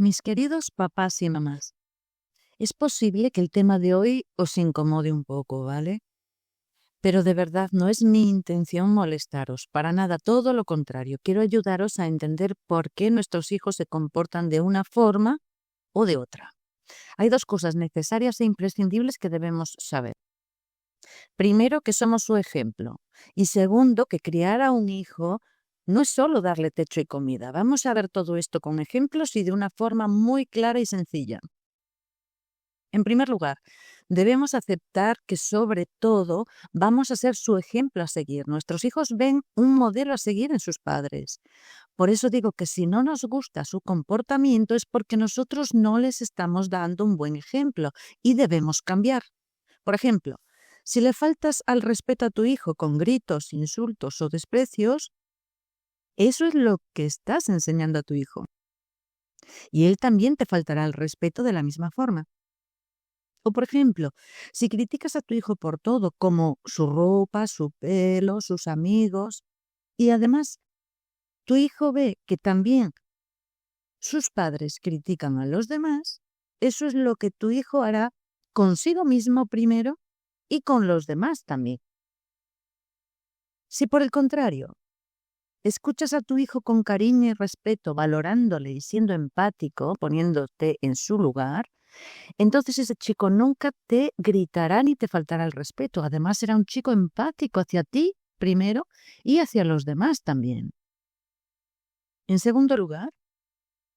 Mis queridos papás y mamás, es posible que el tema de hoy os incomode un poco, ¿vale? Pero de verdad no es mi intención molestaros, para nada, todo lo contrario. Quiero ayudaros a entender por qué nuestros hijos se comportan de una forma o de otra. Hay dos cosas necesarias e imprescindibles que debemos saber. Primero, que somos su ejemplo. Y segundo, que criar a un hijo no es solo darle techo y comida. Vamos a ver todo esto con ejemplos y de una forma muy clara y sencilla. En primer lugar, debemos aceptar que sobre todo vamos a ser su ejemplo a seguir. Nuestros hijos ven un modelo a seguir en sus padres. Por eso digo que si no nos gusta su comportamiento es porque nosotros no les estamos dando un buen ejemplo y debemos cambiar. Por ejemplo, si le faltas al respeto a tu hijo con gritos, insultos o desprecios, eso es lo que estás enseñando a tu hijo. Y él también te faltará el respeto de la misma forma. O por ejemplo, si criticas a tu hijo por todo, como su ropa, su pelo, sus amigos, y además tu hijo ve que también sus padres critican a los demás, eso es lo que tu hijo hará consigo mismo primero y con los demás también. Si por el contrario, escuchas a tu hijo con cariño y respeto, valorándole y siendo empático, poniéndote en su lugar, entonces ese chico nunca te gritará ni te faltará el respeto. Además, será un chico empático hacia ti primero y hacia los demás también. En segundo lugar,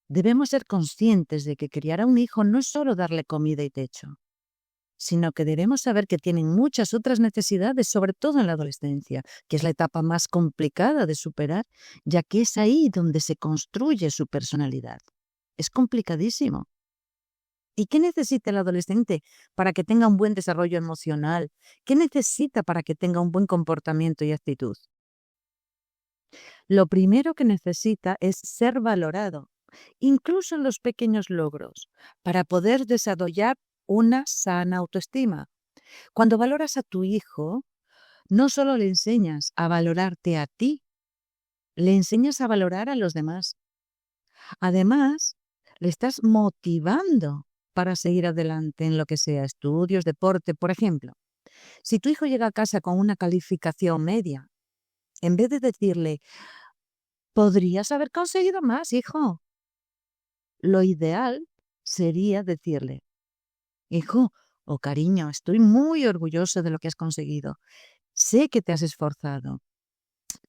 debemos ser conscientes de que criar a un hijo no es solo darle comida y techo, sino que debemos saber que tienen muchas otras necesidades, sobre todo en la adolescencia, que es la etapa más complicada de superar, ya que es ahí donde se construye su personalidad. Es complicadísimo. ¿Y qué necesita el adolescente para que tenga un buen desarrollo emocional? ¿Qué necesita para que tenga un buen comportamiento y actitud? Lo primero que necesita es ser valorado, incluso en los pequeños logros, para poder desarrollar una sana autoestima. Cuando valoras a tu hijo, no solo le enseñas a valorarte a ti, le enseñas a valorar a los demás. Además, le estás motivando para seguir adelante en lo que sea, estudios, deporte, por ejemplo. Si tu hijo llega a casa con una calificación media, en vez de decirle, podrías haber conseguido más, hijo, lo ideal sería decirle, hijo o cariño, estoy muy orgulloso de lo que has conseguido. Sé que te has esforzado.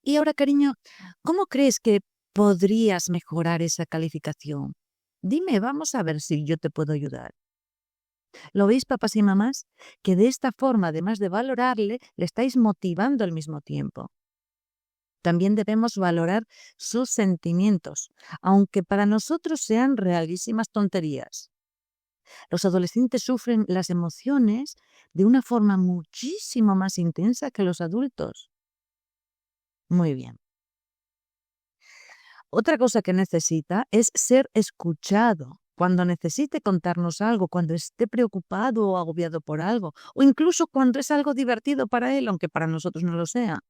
Y ahora, cariño, ¿cómo crees que podrías mejorar esa calificación? Dime, vamos a ver si yo te puedo ayudar. ¿Lo veis, papás y mamás? Que de esta forma, además de valorarle, le estáis motivando al mismo tiempo. También debemos valorar sus sentimientos, aunque para nosotros sean realísimas tonterías. Los adolescentes sufren las emociones de una forma muchísimo más intensa que los adultos. Muy bien. Otra cosa que necesita es ser escuchado. Cuando necesite contarnos algo, cuando esté preocupado o agobiado por algo, o incluso cuando es algo divertido para él, aunque para nosotros no lo sea.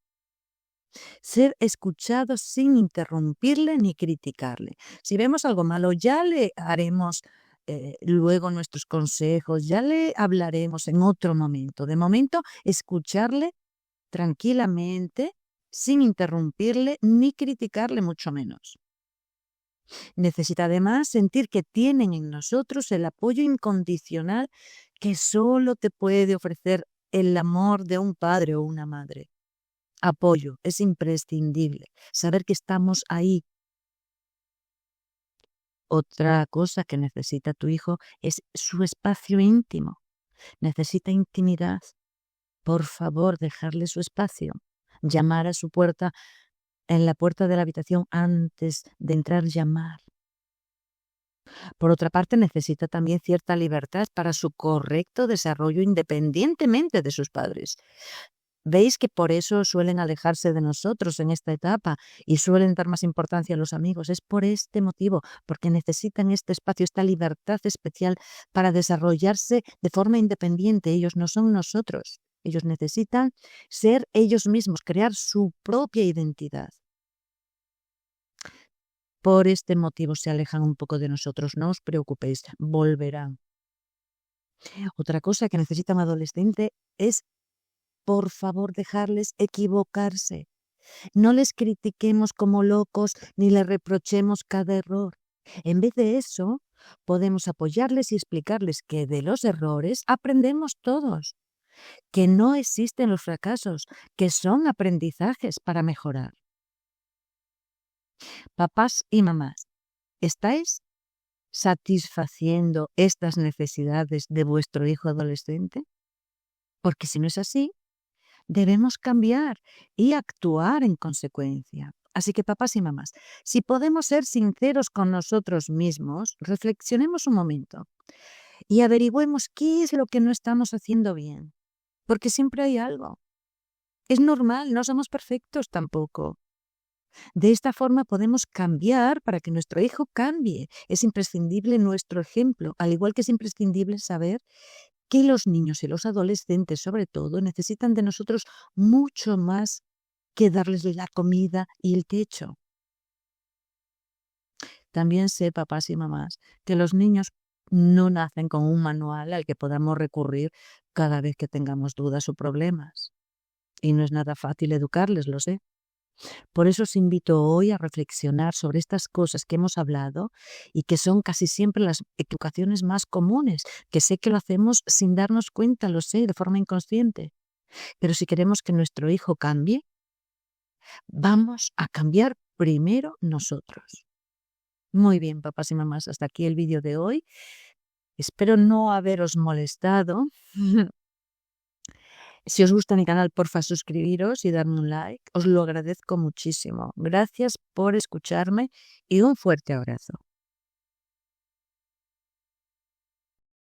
Ser escuchado sin interrumpirle ni criticarle. Si vemos algo malo, ya le haremos luego nuestros consejos, ya le hablaremos en otro momento. De momento, escucharle tranquilamente, sin interrumpirle ni criticarle, mucho menos. Necesita además sentir que tienen en nosotros el apoyo incondicional que solo te puede ofrecer el amor de un padre o una madre. Apoyo, es imprescindible. Saber que estamos ahí. Otra cosa que necesita tu hijo es su espacio íntimo. Necesita intimidad. Por favor, dejarle su espacio. Llamar a su puerta, en la puerta de la habitación antes de entrar, llamar. Por otra parte, necesita también cierta libertad para su correcto desarrollo independientemente de sus padres. ¿Veis que por eso suelen alejarse de nosotros en esta etapa y suelen dar más importancia a los amigos? Es por este motivo, porque necesitan este espacio, esta libertad especial para desarrollarse de forma independiente. Ellos no son nosotros. Ellos necesitan ser ellos mismos, crear su propia identidad. por este motivo se alejan un poco de nosotros. No os preocupéis, volverán. Otra cosa que necesita un adolescente es, por favor, dejarles equivocarse. No les critiquemos como locos ni les reprochemos cada error. En vez de eso, podemos apoyarles y explicarles que de los errores aprendemos todos, que no existen los fracasos, que son aprendizajes para mejorar. Papás y mamás, ¿estáis satisfaciendo estas necesidades de vuestro hijo adolescente? Porque si no es así, debemos cambiar y actuar en consecuencia. Así que papás y mamás, si podemos ser sinceros con nosotros mismos, reflexionemos un momento y averigüemos qué es lo que no estamos haciendo bien, porque siempre hay algo. Es normal, no somos perfectos tampoco. De esta forma podemos cambiar para que nuestro hijo cambie. Es imprescindible nuestro ejemplo, al igual que es imprescindible saber que los niños y los adolescentes, sobre todo, necesitan de nosotros mucho más que darles la comida y el techo. También sé, papás y mamás, que los niños no nacen con un manual al que podamos recurrir cada vez que tengamos dudas o problemas. Y no es nada fácil educarles, lo sé. Por eso os invito hoy a reflexionar sobre estas cosas que hemos hablado y que son casi siempre las equivocaciones más comunes, que sé que lo hacemos sin darnos cuenta, lo sé, de forma inconsciente. Pero si queremos que nuestro hijo cambie, vamos a cambiar primero nosotros. Muy bien, papás y mamás, hasta aquí el vídeo de hoy. Espero no haberos molestado. Si os gusta mi canal, porfa, suscribiros y darme un like. Os lo agradezco muchísimo. Gracias por escucharme y un fuerte abrazo.